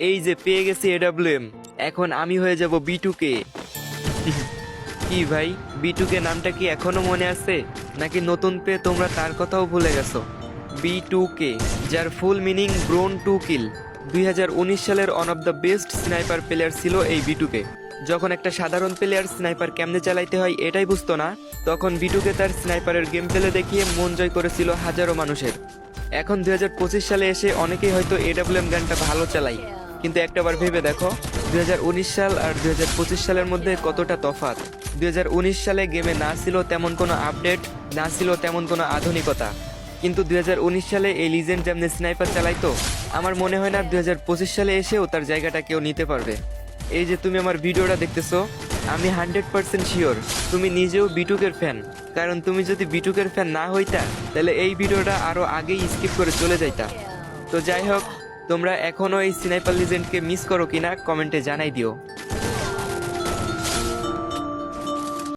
এই যে পেয়ে গেছি এডাব্লিউএম, এখন আমি হয়ে যাব B2K। কি ভাই, B2K নামটা কি এখনো মনে আছে, নাকি নতুন পেয়ে তোমরা তার কথাও ভুলে গেছো? B2K, যার ফুল মিনিং ব্রোন টু কিল। 2019 সালের one of the best sniper player ছিল এই B2K। যখন একটা সাধারণ প্লেয়ার স্নাইপার কেমনে চালাইতে হয় এটাই বুঝতো না, তখন B2K তার স্নাইপারের গেম প্লে দেখিয়ে মন জয় করেছিল হাজারো মানুষের। এখন 2025 সালে এসে অনেকেই হয়তো এডাব্লিউএম গানটা ভালো চালায়, কিন্তু একটাবার ভেবে দেখো 2019 সাল আর 2025 সালের মধ্যে কতটা তফাৎ। 2019 সালে গেমে না ছিল তেমন কোনো আপডেট, না ছিল তেমন কোনো আধুনিকতা, কিন্তু 2019 সালে এই লিজেন্ড যেমনি স্নাইপার চালাইতো, আমার মনে হয় না 2025 সালে এসেও তার জায়গাটা কেউ নিতে পারবে। এই যে তুমি আমার ভিডিওটা দেখতেছো, আমি 100% শিওর তুমি নিজেও B2K-র ফ্যান, কারণ তুমি যদি B2K-র ফ্যান না হইতা তাহলে এই ভিডিওটা আরো আগেই স্কিপ করে চলে যাইতা। তো যাই হোক, তোমরা এখনো এই স্নাইপার লিজেন্ডকে মিস করো কিনা কমেন্টে জানাই দিও।